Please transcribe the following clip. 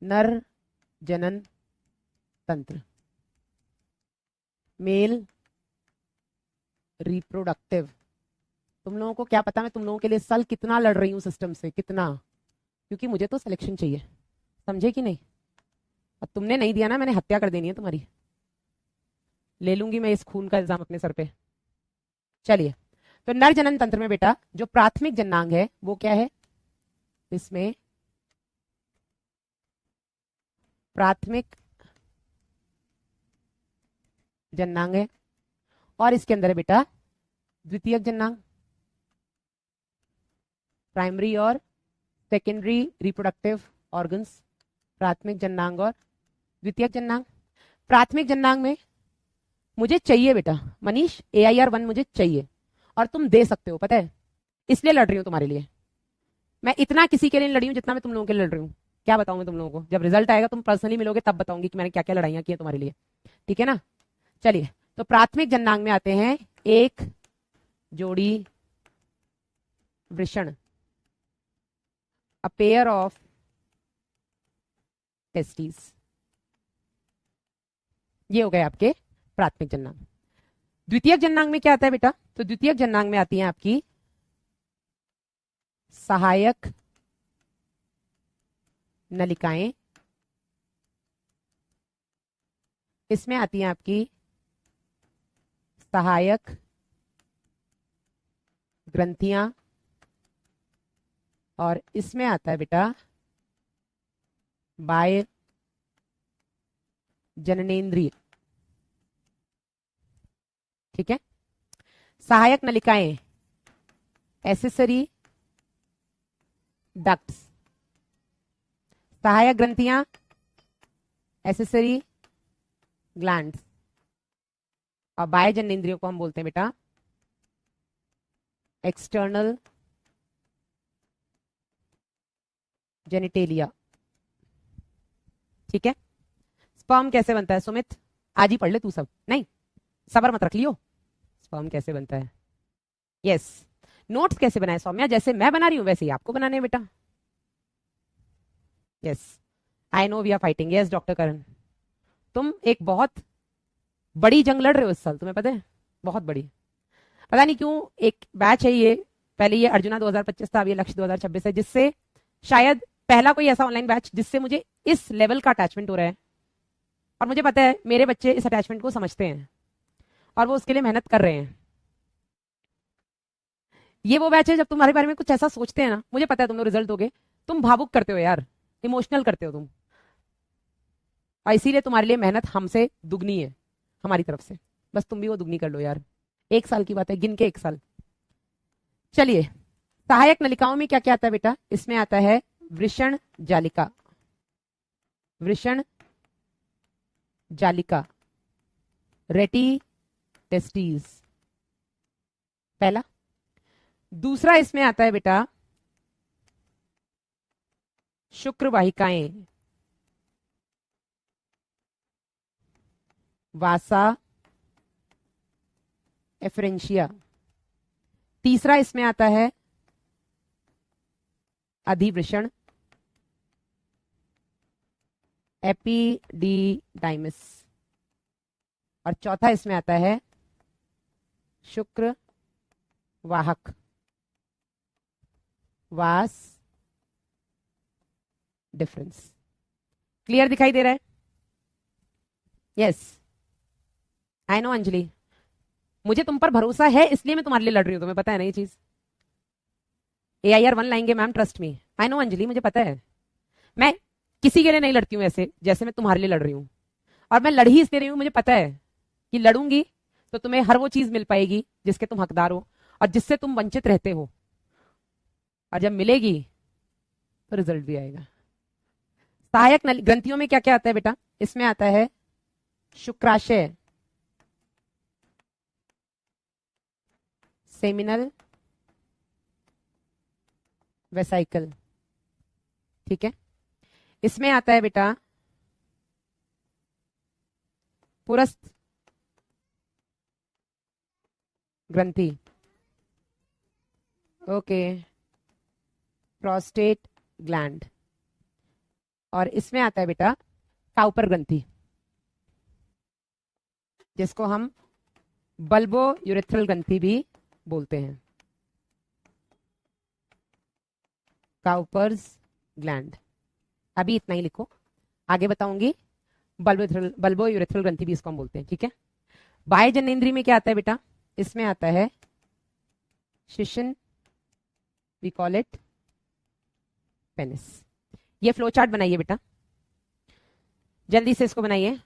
नर जनन तंत्र, मेल रिप्रोडक्टिव। तुम लोगों को क्या पता मैं तुम लोगों के लिए इस साल कितना लड़ रही हूँ सिस्टम से, कितना, क्योंकि मुझे तो सिलेक्शन चाहिए, समझे कि नहीं। और तुमने नहीं दिया ना, मैंने हत्या कर देनी है तुम्हारी, ले लूंगी मैं इस खून का इल्जाम अपने सर पे। चलिए, तो नर जनन तंत्र में बेटा जो प्राथमिक जननांग है वो क्या है, इसमें प्राथमिक जननांग है, और इसके अंदर है बेटा द्वितीयक जननांग, प्राइमरी और सेकेंडरी रिप्रोडक्टिव ऑर्गन्स, प्राथमिक जननांग और द्वितीयक जननांग। प्राथमिक जननांग में मुझे चाहिए बेटा मनीष, AIR1 मुझे चाहिए, और तुम दे सकते हो, पता है, इसलिए लड़ रही हूं तुम्हारे लिए। मैं इतना किसी के लिए लड़ी हूं जितना मैं तुम लोगों के लिए लड़ रही हूँ। क्या बताऊं मैं तुम लोगों को, जब रिजल्ट आएगा तुम पर्सनली मिलोगे तब बताऊंगी कि मैंने क्या क्या लड़ाइयां की है तुम्हारे लिए, ठीक है ना। चलिए, तो प्राथमिक जननांग में आते हैं एक जोड़ी वृषण, अ पेयर ऑफ टेस्टीज, ये हो गए आपके प्राथमिक जननांग। द्वितीयक जननांग में क्या आता है बेटा, तो द्वितीयक जननांग में आती है आपकी सहायक नलिकाएं, इसमें आती है आपकी सहायक ग्रंथियां, और इसमें आता है बेटा बाह्य जननेंद्रिय, ठीक है। सहायक नलिकाएं एसेसरी डक्ट्स, सहायक ग्रंथियां एसेसरी ग्लैंड्स, और बाह्य जननेंद्रियों को हम बोलते हैं बेटा एक्सटर्नल जेनिटेलिया, ठीक है। स्पर्म कैसे बनता है सुमित, आज ही पढ़ ले तू सब, नहीं सबर मत रख लियो। स्पर्म कैसे बनता है, यस। नोट्स कैसे बनाए सौम्या, जैसे मैं बना रही हूं वैसे ही आपको बनाने हैं बेटा, yes. I know we are fighting, yes doctor Karan, तुम एक बहुत बड़ी जंग लड़ रहे हो इस साल, तुम्हें पता है, बहुत बड़ी। पता नहीं क्यों एक बैच है ये, पहले ये अर्जुना 2025 था, अब ये लक्ष्य 2026 है, जिससे शायद पहला कोई ऐसा ऑनलाइन बैच जिससे मुझे इस लेवल का अटैचमेंट हो रहा है, और मुझे पता है मेरे बच्चे इस अटैचमेंट को समझते हैं और वो उसके लिए मेहनत कर रहे हैं। ये वो बैच है जब तुम्हारे बारे में कुछ ऐसा सोचते हैं ना, मुझे पता है तुम लोग रिजल्ट दोगे, तुम भावुक करते हो यार, इमोशनल करते हो तुम, और इसीलिए तुम्हारे लिए मेहनत हमसे दुगनी है, हमारी तरफ से, बस तुम भी वो दुगनी कर लो यार। एक साल की बात है, गिन के एक साल। चलिए, सहायक नलिकाओं में क्या क्या आता है बेटा, इसमें आता है वृषण जालिका, वृषण जालिका, रेटी टेस्टीज, पहला। दूसरा इसमें आता है बेटा शुक्र वाहिकाएं, वासा एफरेंशिया। तीसरा इसमें आता है अधिवृषण, एपीडीडाइमिस, और चौथा इसमें आता है शुक्र वाहक, वास डिफरेंस। क्लियर दिखाई दे रहा है, यस। आई नो अंजलि, मुझे तुम पर भरोसा है इसलिए मैं तुम्हारे लिए लड़ रही हूं, तुम्हें पता है ना ये चीज। AIR1 लाएंगे ma'am, trust me. I know Anjali, मुझे पता है, मैं किसी के लिए नहीं लड़ती हूँ ऐसे जैसे मैं तुम्हारे लिए लड़ रही हूँ, और मैं लड़ ही इसलिए रही हूँ, मुझे पता है कि लड़ूंगी तो तुम्हें हर वो चीज मिल पाएगी जिसके तुम हकदार हो और जिससे तुम वंचित रहते हो, और जब मिलेगी तो रिजल्ट भी आएगा। सहायक ग्रंथियों में क्या क्या आता है बेटा, इसमें आता है शुक्राशय, सेमिनल वेसाइकल, ठीक है। इसमें आता है बेटा पुरस्थ ग्रंथि, ओके, प्रोस्टेट ग्लैंड, और इसमें आता है बेटा काउपर ग्रंथि, जिसको हम बल्बो यूरेथ्रल ग्रंथि भी बोलते हैं, काउपर्स ग्लैंड। अभी इतना ही लिखो, आगे बताऊंगी। बल्बो यूरेथ्रल ग्रंथि भी इसको हम बोलते हैं, ठीक है। बाह्य जननेंद्रिय में क्या आता है बेटा, इसमें आता है शिशन, वी कॉल इट पेनिस। ये फ्लो चार्ट बनाइए बेटा, जल्दी से इसको बनाइए।